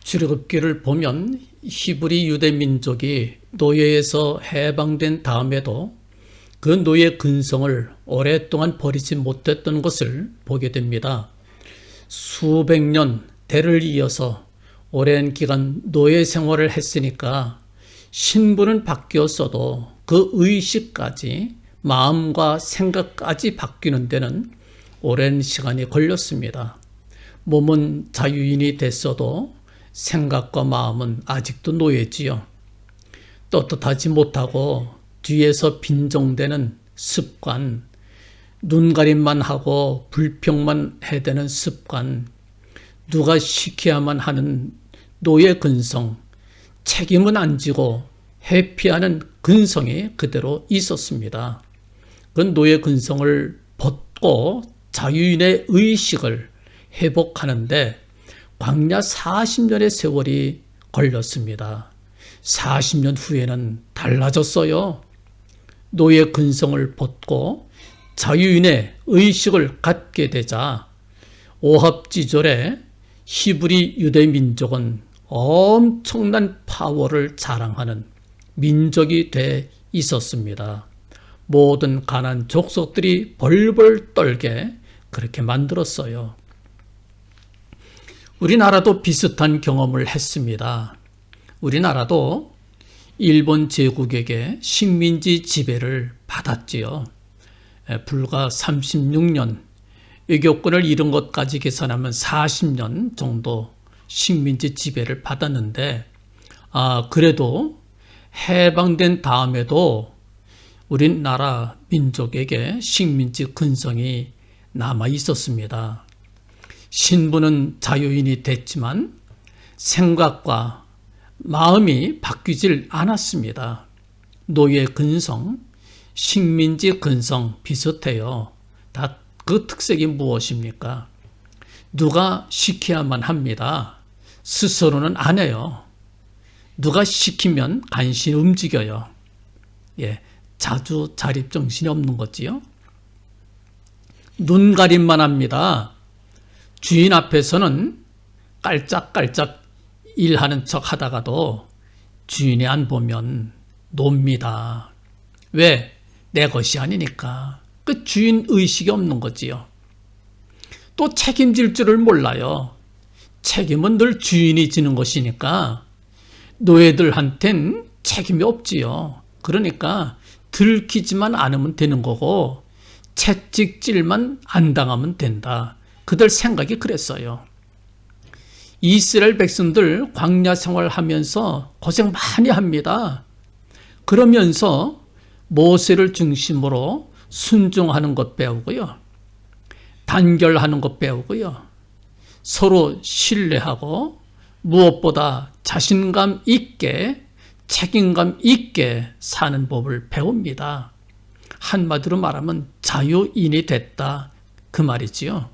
출애굽기를 보면 히브리 유대 민족이 노예에서 해방된 다음에도 그 노예 근성을 오랫동안 버리지 못했던 것을 보게 됩니다. 수백 년 대를 이어서 오랜 기간 노예 생활을 했으니까 신분은 바뀌었어도 그 의식까지 마음과 생각까지 바뀌는 데는 오랜 시간이 걸렸습니다. 몸은 자유인이 됐어도 생각과 마음은 아직도 노예지요. 떳떳하지 못하고 뒤에서 빈정대는 습관, 눈가림만 하고 불평만 해대는 습관, 누가 시켜야만 하는 노예 근성, 책임은 안 지고 회피하는 근성이 그대로 있었습니다. 그 노예 근성을 벗고 자유인의 의식을 회복하는데 광야 40년의 세월이 걸렸습니다. 40년 후에는 달라졌어요. 노예 근성을 벗고 자유인의 의식을 갖게 되자 오합지졸의 히브리 유대 민족은 엄청난 파워를 자랑하는 민족이 돼 있었습니다. 모든 가나안 족속들이 벌벌 떨게 그렇게 만들었어요. 우리나라도 비슷한 경험을 했습니다. 우리나라도 일본 제국에게 식민지 지배를 받았지요. 불과 36년, 외교권을 잃은 것까지 계산하면 40년 정도 식민지 지배를 받았는데, 그래도 해방된 다음에도 우리나라 민족에게 식민지 근성이 남아 있었습니다. 신분은 자유인이 됐지만 생각과 마음이 바뀌질 않았습니다. 노예 근성, 식민지 근성 비슷해요. 다 그 특색이 무엇입니까? 누가 시켜야만 합니다. 스스로는 안 해요. 누가 시키면 간신히 움직여요. 자주 자립정신이 없는 거지요. 눈가림만 합니다. 주인 앞에서는 깔짝깔짝 일하는 척 하다가도 주인이 안 보면 놉니다. 왜? 내 것이 아니니까. 그 주인 의식이 없는 거지요. 또 책임질 줄을 몰라요. 책임은 늘 주인이 지는 것이니까 노예들한텐 책임이 없지요. 그러니까 들키지만 않으면 되는 거고 채찍질만 안 당하면 된다. 그들 생각이 그랬어요. 이스라엘 백성들 광야 생활하면서 고생 많이 합니다. 그러면서 모세를 중심으로 순종하는 것 배우고요. 단결하는 것 배우고요. 서로 신뢰하고 무엇보다 자신감 있게 책임감 있게 사는 법을 배웁니다. 한마디로 말하면 자유인이 됐다 그 말이지요.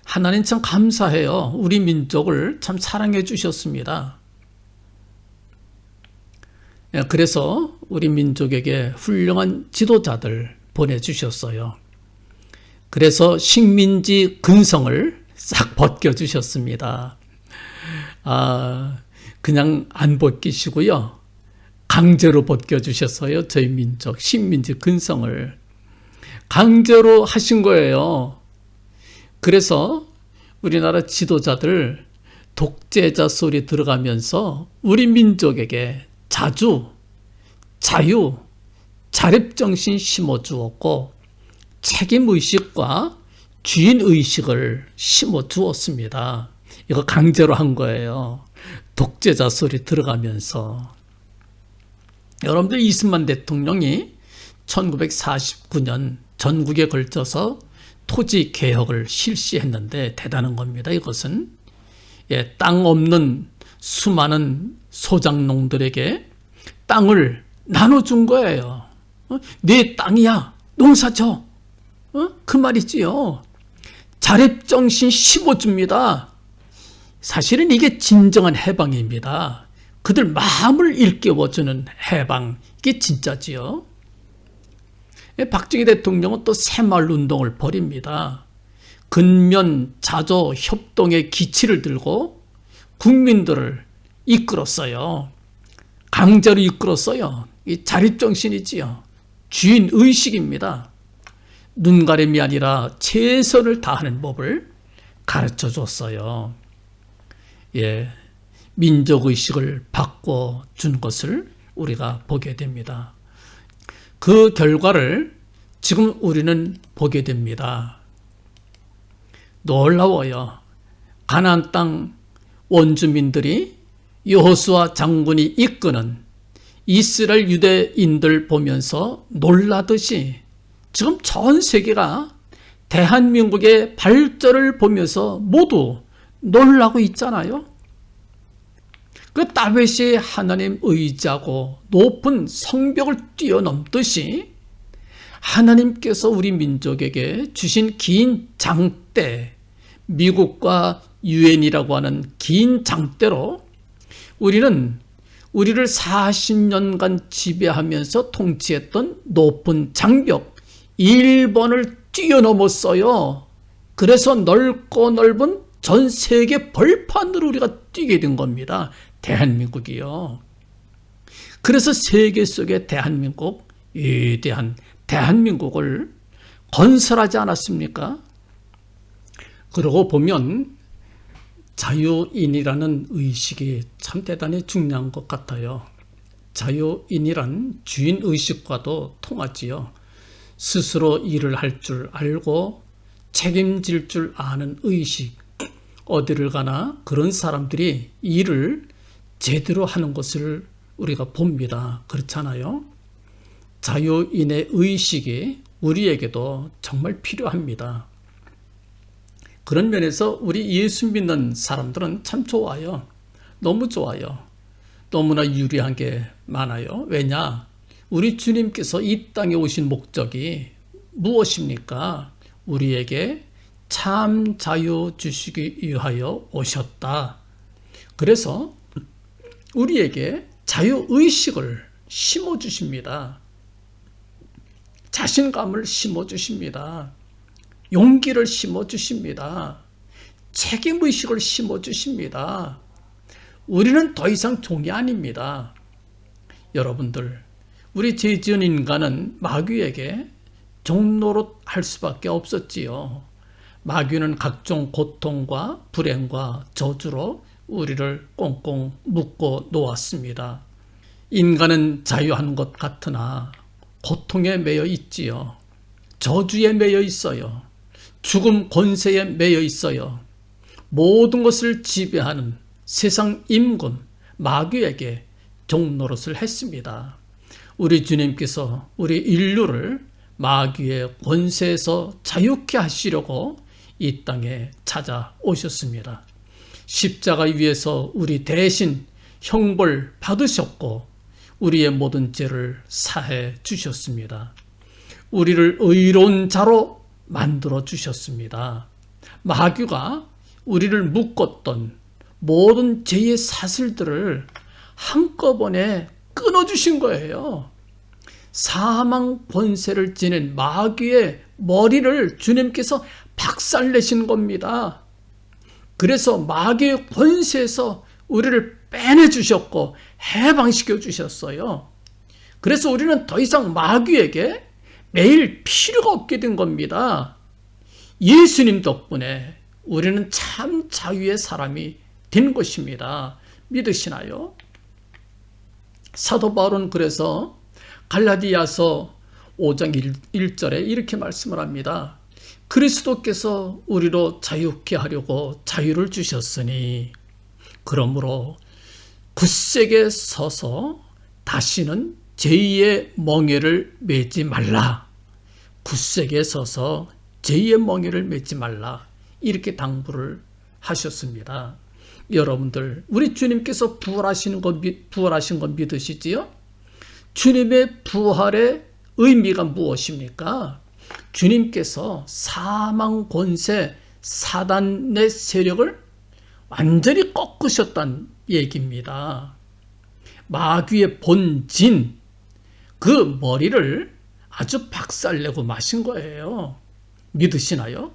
하나님 참 감사해요. 우리 민족을 참 사랑해 주셨습니다. 그래서 우리 민족에게 훌륭한 지도자들 보내주셨어요. 그래서 식민지 근성을 싹 벗겨주셨습니다. 그냥 안 벗기시고요. 강제로 벗겨주셨어요. 저희 민족 식민지 근성을. 강제로 하신 거예요. 그래서 우리나라 지도자들 독재자 소리 들어가면서 우리 민족에게 자주, 자유, 자립정신 심어주었고 책임의식과 주인의식을 심어주었습니다. 이거 강제로 한 거예요. 독재자 소리 들어가면서. 여러분들 이승만 대통령이 1949년 전국에 걸쳐서 토지 개혁을 실시했는데 대단한 겁니다. 이것은 땅 없는 수많은 소작농들에게 땅을 나눠준 거예요. 내 땅이야, 농사져. 그 말이지요. 자립정신 심어줍니다. 사실은 이게 진정한 해방입니다. 그들 마음을 일깨워주는 해방, 이게 진짜지요. 박정희 대통령은 또 새마을운동을 벌입니다. 근면 자조 협동의 기치를 들고 국민들을 이끌었어요. 강제로 이끌었어요. 이 자립정신이지요. 주인의식입니다. 눈가림이 아니라 최선을 다하는 법을 가르쳐 줬어요. 예, 민족의식을 바꿔준 것을 우리가 보게 됩니다. 그 결과를 지금 우리는 보게 됩니다. 놀라워요. 가나안 땅 원주민들이 여호수아 장군이 이끄는 이스라엘 유대인들 보면서 놀라듯이 지금 전 세계가 대한민국의 발전을 보면서 모두 놀라고 있잖아요. 그 다윗이 하나님 의지하고 높은 성벽을 뛰어넘듯이 하나님께서 우리 민족에게 주신 긴 장대, 미국과 유엔이라고 하는 긴 장대로 우리를 40년간 지배하면서 통치했던 높은 장벽 일본을 뛰어넘었어요. 그래서 넓고 넓은 전 세계 벌판으로 우리가 뛰게 된 겁니다. 대한민국이요. 그래서 세계 속에 대한민국, 위대한 대한민국을 건설하지 않았습니까? 그러고 보면 자유인이라는 의식이 참 대단히 중요한 것 같아요. 자유인이란 주인의식과도 통하지요. 스스로 일을 할 줄 알고 책임질 줄 아는 의식. 어디를 가나 그런 사람들이 일을 제대로 하는 것을 우리가 봅니다. 그렇잖아요. 자유인의 의식이 우리에게도 정말 필요합니다. 그런 면에서 우리 예수 믿는 사람들은 참 좋아요. 너무 좋아요. 너무나 유리한 게 많아요. 왜냐? 우리 주님께서 이 땅에 오신 목적이 무엇입니까? 우리에게 참 자유 주시기 위하여 오셨다. 그래서 우리에게 자유의식을 심어주십니다. 자신감을 심어주십니다. 용기를 심어주십니다. 책임의식을 심어주십니다. 우리는 더 이상 종이 아닙니다. 여러분들, 우리 죄 지은 인간은 마귀에게 종노릇 할 수밖에 없었지요. 마귀는 각종 고통과 불행과 저주로 우리를 꽁꽁 묶어 놓았습니다. 인간은 자유한 것 같으나 고통에 매여 있지요. 저주에 매여 있어요. 죽음 권세에 매여 있어요. 모든 것을 지배하는 세상 임금 마귀에게 종노릇을 했습니다. 우리 주님께서 우리 인류를 마귀의 권세에서 자유케 하시려고 이 땅에 찾아오셨습니다. 십자가 위에서 우리 대신 형벌 받으셨고 우리의 모든 죄를 사해 주셨습니다. 우리를 의로운 자로 만들어 주셨습니다. 마귀가 우리를 묶었던 모든 죄의 사슬들을 한꺼번에 끊어주신 거예요. 사망 권세를 지닌 마귀의 머리를 주님께서 박살내신 겁니다. 그래서 마귀의 권세에서 우리를 빼내주셨고 해방시켜 주셨어요. 그래서 우리는 더 이상 마귀에게 매일 필요가 없게 된 겁니다. 예수님 덕분에 우리는 참 자유의 사람이 된 것입니다. 믿으시나요? 사도 바울은 그래서 갈라디아서 5장 1절에 이렇게 말씀을 합니다. 그리스도께서 우리로 자유케 하려고 자유를 주셨으니 그러므로 굳세게 서서 다시는 죄의 멍에를 매지 말라. 굳세게 서서 죄의 멍에를 매지 말라. 이렇게 당부를 하셨습니다. 여러분들, 우리 주님께서 부활하신 거 믿으시지요? 주님의 부활의 의미가 무엇입니까? 주님께서 사망 권세, 사단의 세력을 완전히 꺾으셨다는 얘기입니다. 마귀의 본진, 그 머리를 아주 박살내고 마신 거예요. 믿으시나요?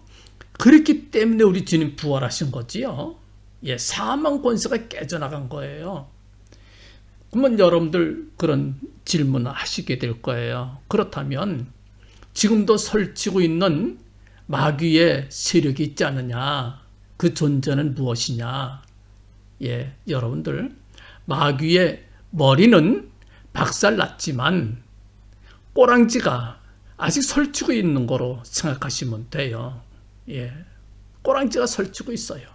그렇기 때문에 우리 주님 부활하신 거지요. 사망 권세가 깨져나간 거예요. 그러면 여러분들 그런 질문을 하시게 될 거예요. 그렇다면 지금도 설치고 있는 마귀의 세력이 있지 않느냐? 그 존재는 무엇이냐? 여러분들 마귀의 머리는 박살났지만 꼬랑지가 아직 설치고 있는 거로 생각하시면 돼요. 꼬랑지가 설치고 있어요.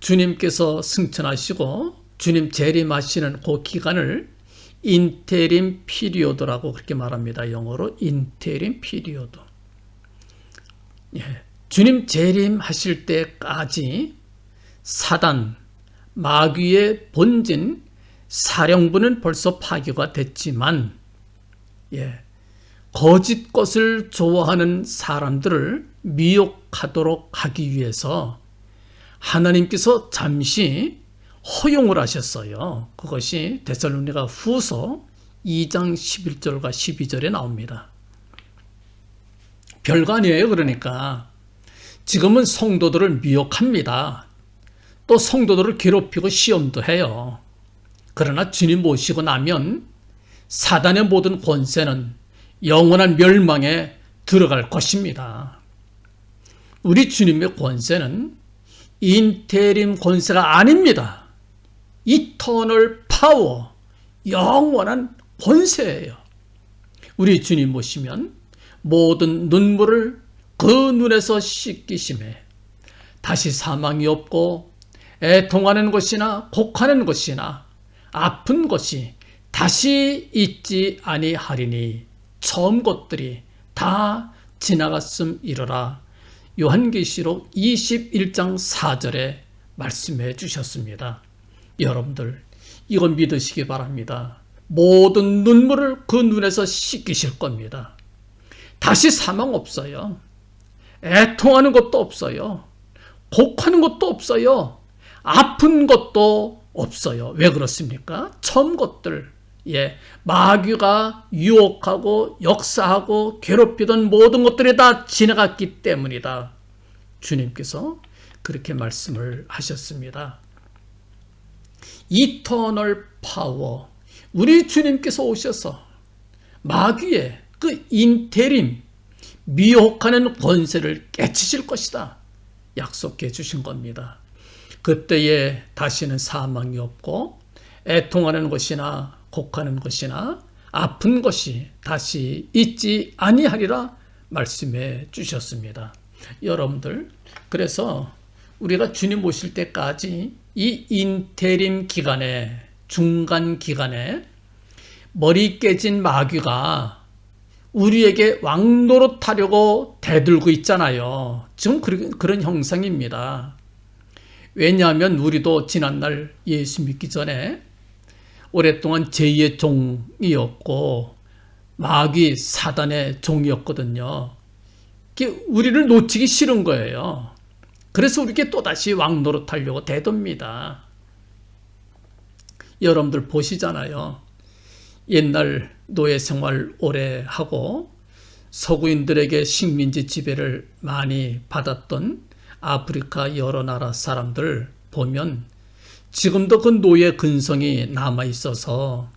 주님께서 승천하시고 주님 재림하시는 그 기간을 인테림 피리오드라고 그렇게 말합니다. 영어로 인테림 피리오드. 주님 재림하실 때까지 사단, 마귀의 본진, 사령부는 벌써 파괴가 됐지만 거짓 것을 좋아하는 사람들을 미혹하도록 하기 위해서 하나님께서 잠시 허용을 하셨어요. 그것이 데살로니가 후서 2장 11절과 12절에 나옵니다. 별거 아니에요. 그러니까 지금은 성도들을 미혹합니다. 또 성도들을 괴롭히고 시험도 해요. 그러나 주님 모시고 나면 사단의 모든 권세는 영원한 멸망에 들어갈 것입니다. 우리 주님의 권세는 인테림 권세가 아닙니다. 이터널 파워, 영원한 권세예요. 우리 주님 모시면 모든 눈물을 그 눈에서 씻기심에 다시 사망이 없고 애통하는 것이나 곡하는 것이나 아픈 것이 다시 있지 아니하리니 처음 것들이 다 지나갔음이러라. 요한계시록 21장 4절에 말씀해 주셨습니다. 여러분들 이건 믿으시기 바랍니다. 모든 눈물을 그 눈에서 씻기실 겁니다. 다시 사망 없어요. 애통하는 것도 없어요. 곡하는 것도 없어요. 아픈 것도 없어요. 왜 그렇습니까? 처음 것들, 마귀가 유혹하고 역사하고 괴롭히던 모든 것들이 다 지나갔기 때문이다. 주님께서 그렇게 말씀을 하셨습니다. 이터널 파워, 우리 주님께서 오셔서 마귀의 그 인테림, 미혹하는 권세를 깨치실 것이다. 약속해 주신 겁니다. 그때에 다시는 사망이 없고 애통하는 것이나 곡하는 것이나 아픈 것이 다시 있지 아니하리라 말씀해 주셨습니다. 여러분들, 그래서 우리가 주님 오실 때까지 이 인테림 기간에, 중간 기간에 머리 깨진 마귀가 우리에게 왕노릇하려고 대들고 있잖아요. 지금 그런 형상입니다. 왜냐하면 우리도 지난날 예수 믿기 전에 오랫동안 제2의 종이었고 마귀 사단의 종이었거든요. 우리를 놓치기 싫은 거예요. 그래서 우리에게 또다시 왕노릇하려고 대듭니다. 여러분들 보시잖아요. 옛날 노예 생활 오래 하고 서구인들에게 식민지 지배를 많이 받았던 아프리카 여러 나라 사람들 보면 지금도 그 노예 근성이 남아 있어서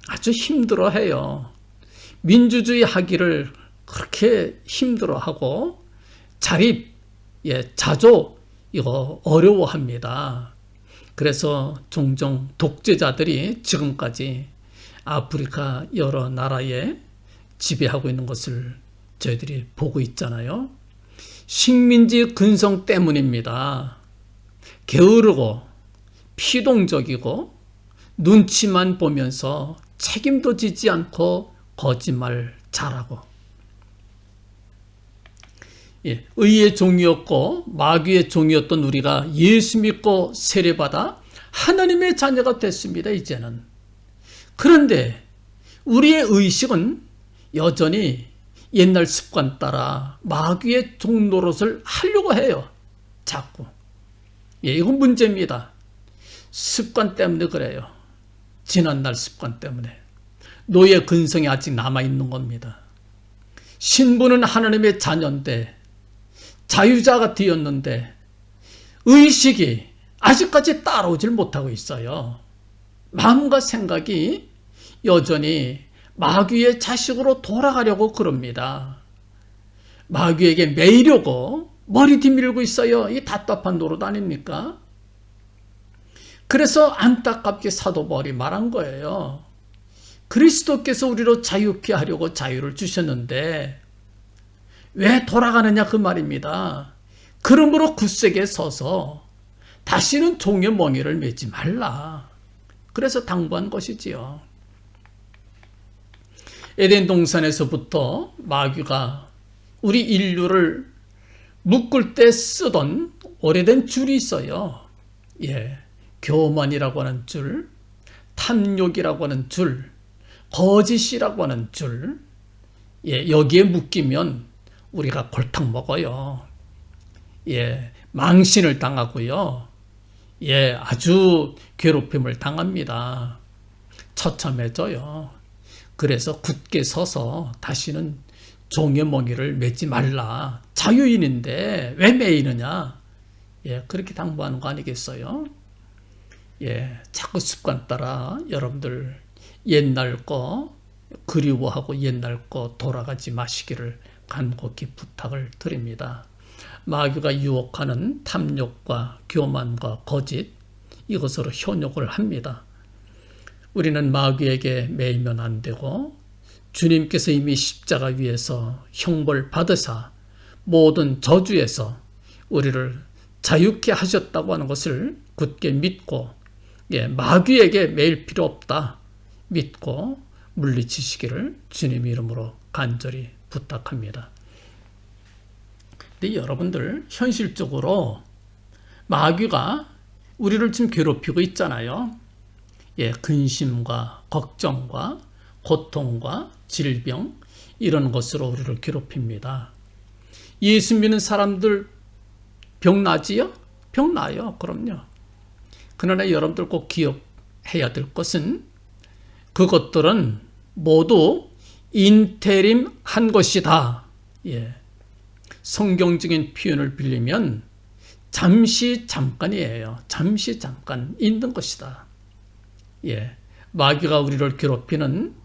아주 힘들어해요. 민주주의 하기를 그렇게 힘들어하고 자립, 자조 이거 어려워합니다. 그래서 종종 독재자들이 지금까지 아프리카 여러 나라에 지배하고 있는 것을 저희들이 보고 있잖아요. 식민지 근성 때문입니다. 게으르고 피동적이고 눈치만 보면서 책임도 지지 않고 거짓말 잘하고 의의 종이었고 마귀의 종이었던 우리가 예수 믿고 세례받아 하나님의 자녀가 됐습니다. 이제는. 그런데 우리의 의식은 여전히 옛날 습관 따라 마귀의 종노릇을 하려고 해요. 자꾸. 이건 문제입니다. 습관 때문에 그래요. 지난날 습관 때문에. 노예 근성이 아직 남아있는 겁니다. 신부는 하나님의 자녀인데 자유자가 되었는데 의식이 아직까지 따라오질 못하고 있어요. 마음과 생각이 여전히 마귀의 자식으로 돌아가려고 그럽니다. 마귀에게 매이려고 머리 뒤밀고 있어요. 이 답답한 노릇 아닙니까? 그래서 안타깝게 사도 바울이 말한 거예요. 그리스도께서 우리로 자유케 하려고 자유를 주셨는데 왜 돌아가느냐 그 말입니다. 그러므로 굳세게 서서 다시는 종의 멍에를 매지 말라. 그래서 당부한 것이지요. 에덴 동산에서부터 마귀가 우리 인류를 묶을 때 쓰던 오래된 줄이 있어요. 교만이라고 하는 줄, 탐욕이라고 하는 줄, 거짓이라고 하는 줄, 여기에 묶이면 우리가 골탕 먹어요. 망신을 당하고요. 아주 괴롭힘을 당합니다. 처참해져요. 그래서 굳게 서서 다시는 종의 멍에를 매지 말라. 자유인인데 왜 매이느냐? 그렇게 당부하는 거 아니겠어요? 자꾸 습관 따라 여러분들 옛날 거 그리워하고 옛날 거 돌아가지 마시기를 간곡히 부탁을 드립니다. 마귀가 유혹하는 탐욕과 교만과 거짓, 이것으로 현혹을 합니다. 우리는 마귀에게 매이면 안 되고 주님께서 이미 십자가 위에서 형벌 받으사 모든 저주에서 우리를 자유케 하셨다고 하는 것을 굳게 믿고 마귀에게 매일 필요 없다 믿고 물리치시기를 주님 이름으로 간절히 부탁합니다. 근데 여러분들 현실적으로 마귀가 우리를 지금 괴롭히고 있잖아요. 근심과 걱정과 고통과 질병 이런 것으로 우리를 괴롭힙니다. 예수 믿는 사람들 병 나지요? 병 나요. 그럼요. 그러나 여러분들 꼭 기억해야 될 것은 그것들은 모두 인테림 한 것이다. 성경적인 표현을 빌리면 잠시 잠깐이에요. 잠시 잠깐 있는 것이다. 마귀가 우리를 괴롭히는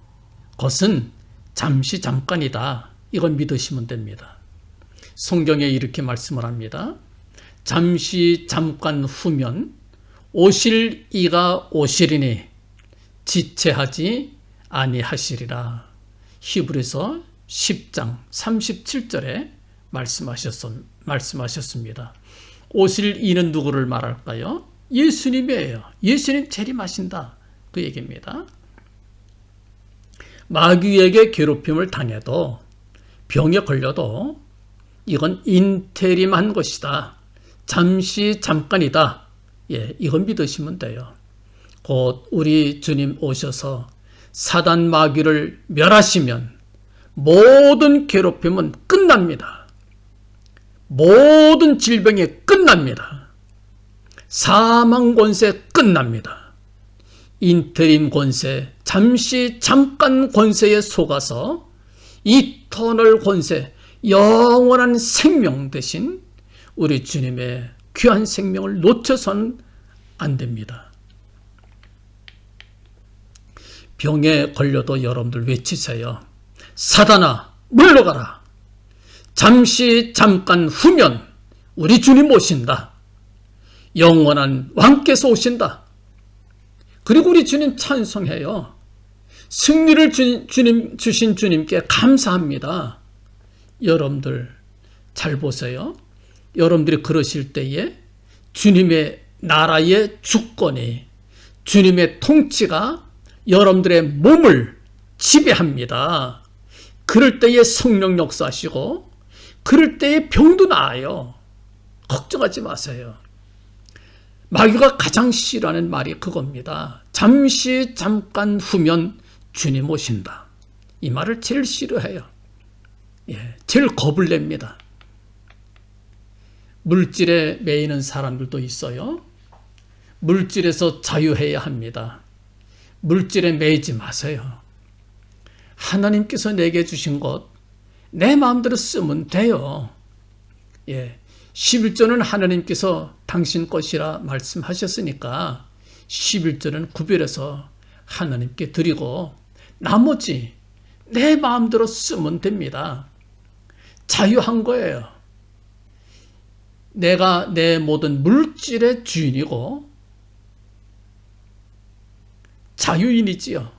것은 잠시 잠깐이다. 이건 믿으시면 됩니다. 성경에 이렇게 말씀을 합니다. 잠시 잠깐 후면 오실 이가 오시리니 지체하지 아니하시리라. 히브리서 10장 37절에 말씀하셨습니다. 오실 이는 누구를 말할까요? 예수님이에요. 예수님 재림하신다. 그 얘기입니다. 마귀에게 괴롭힘을 당해도 병에 걸려도 이건 인테림한 것이다. 잠시 잠깐이다. 이건 믿으시면 돼요. 곧 우리 주님 오셔서 사단 마귀를 멸하시면 모든 괴롭힘은 끝납니다. 모든 질병이 끝납니다. 사망 권세 끝납니다. 인테림 권세, 잠시 잠깐 권세에 속아서 이터널 권세, 영원한 생명 대신 우리 주님의 귀한 생명을 놓쳐서는 안 됩니다. 병에 걸려도 여러분들 외치세요. 사단아, 물러가라. 잠시 잠깐 후면 우리 주님 오신다. 영원한 왕께서 오신다. 그리고 우리 주님 찬송해요. 승리를 주신 주님께 감사합니다. 여러분들 잘 보세요. 여러분들이 그러실 때에 주님의 나라의 주권이, 주님의 통치가 여러분들의 몸을 지배합니다. 그럴 때에 성령 역사하시고 그럴 때에 병도 나아요. 걱정하지 마세요. 마귀가 가장 싫어하는 말이 그겁니다. 잠시 잠깐 후면 주님 오신다. 이 말을 제일 싫어해요. 제일 겁을 냅니다. 물질에 매이는 사람들도 있어요. 물질에서 자유해야 합니다. 물질에 매이지 마세요. 하나님께서 내게 주신 것 내 마음대로 쓰면 돼요. 11조는 하나님께서 당신 것이라 말씀하셨으니까 11조는 구별해서 하나님께 드리고 나머지 내 마음대로 쓰면 됩니다. 자유한 거예요. 내가 내 모든 물질의 주인이고 자유인이지요.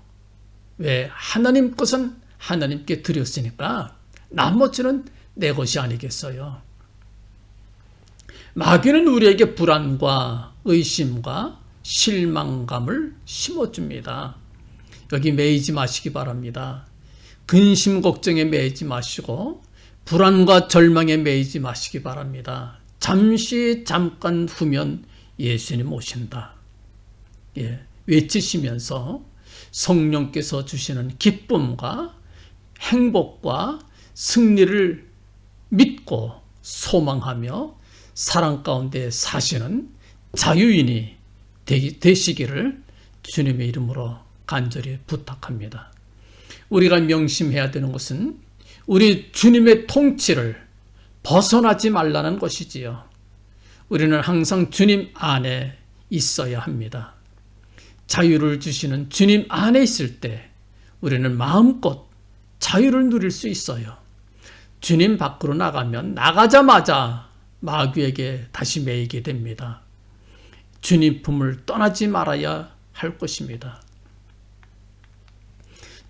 왜? 하나님 것은 하나님께 드렸으니까 나머지는 내 것이 아니겠어요. 마귀는 우리에게 불안과 의심과 실망감을 심어줍니다. 여기 매이지 마시기 바랍니다. 근심 걱정에 매이지 마시고 불안과 절망에 매이지 마시기 바랍니다. 잠깐 후면 예수님 오신다. 외치시면서 성령께서 주시는 기쁨과 행복과 승리를 믿고 소망하며 사랑 가운데 사시는 자유인이 되시기를 주님의 이름으로 간절히 부탁합니다. 우리가 명심해야 되는 것은 우리 주님의 통치를 벗어나지 말라는 것이지요. 우리는 항상 주님 안에 있어야 합니다. 자유를 주시는 주님 안에 있을 때 우리는 마음껏 자유를 누릴 수 있어요. 주님 밖으로 나가면 나가자마자 마귀에게 다시 매이게 됩니다. 주님 품을 떠나지 말아야 할 것입니다.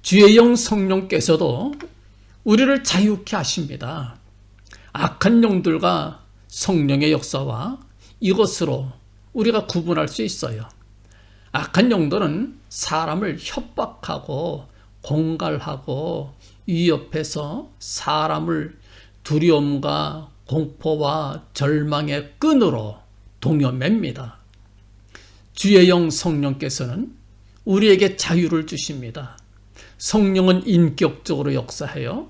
주의 영 성령께서도 우리를 자유케 하십니다. 악한 영들과 성령의 역사와 이것으로 우리가 구분할 수 있어요. 악한 영들은 사람을 협박하고 공갈하고 위협해서 사람을 두려움과 공포와 절망의 끈으로 동여맵니다. 주의 영 성령께서는 우리에게 자유를 주십니다. 성령은 인격적으로 역사해요.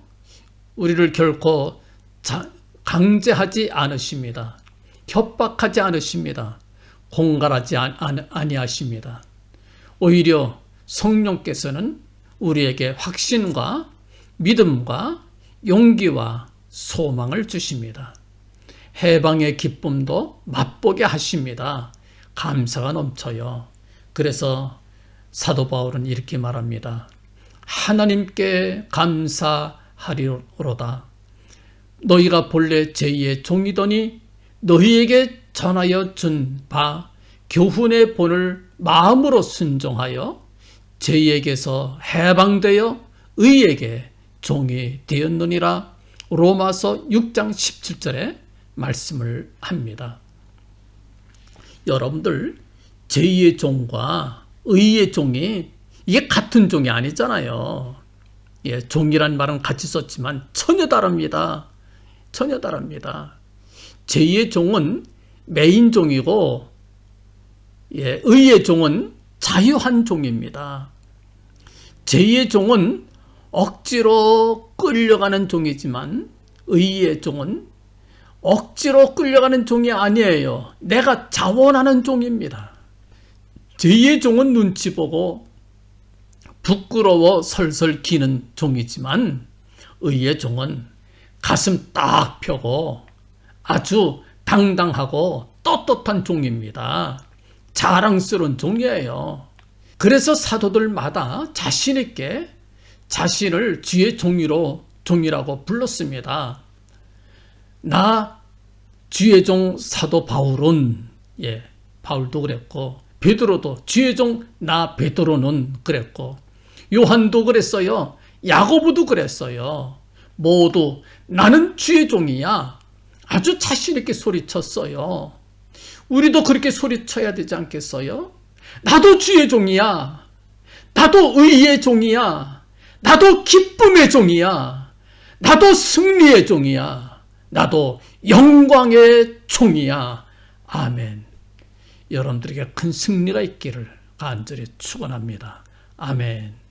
우리를 결코 강제하지 않으십니다. 협박하지 않으십니다. 공갈하지 아니하십니다. 오히려 성령께서는 우리에게 확신과 믿음과 용기와 소망을 주십니다. 해방의 기쁨도 맛보게 하십니다. 감사가 넘쳐요. 그래서 사도 바울은 이렇게 말합니다. 하나님께 감사하리로다. 너희가 본래 제2의 종이더니 너희에게 전하여 준 바 교훈의 본을 마음으로 순종하여 제2에게서 해방되어 의에게 종이 되었느니라. 로마서 6장 17절에 말씀을 합니다. 여러분들 제2의 종과 의의 종이 이게 같은 종이 아니잖아요. 종이란 말은 같이 썼지만 전혀 다릅니다. 전혀 다릅니다. 제2의 종은 메인 종이고 의의 종은 자유한 종입니다. 제2의 종은 억지로 끌려가는 종이지만 의의 종은 억지로 끌려가는 종이 아니에요. 내가 자원하는 종입니다. 제2의 종은 눈치 보고 부끄러워 설설 기는 종이지만 의의 종은 가슴 딱 펴고 아주 당당하고 떳떳한 종입니다. 자랑스러운 종이에요. 그래서 사도들마다 자신 있게 자신을 주의 종이라고 불렀습니다. 나 주의 종 사도 바울은 바울도 그랬고 베드로도 주의 종 나 베드로는 그랬고 요한도 그랬어요. 야고보도 그랬어요. 모두 나는 주의 종이야. 아주 자신 있게 소리쳤어요. 우리도 그렇게 소리쳐야 되지 않겠어요? 나도 주의 종이야. 나도 의의 종이야. 나도 기쁨의 종이야. 나도 승리의 종이야. 나도 영광의 종이야. 아멘. 여러분들에게 큰 승리가 있기를 간절히 축원합니다. 아멘.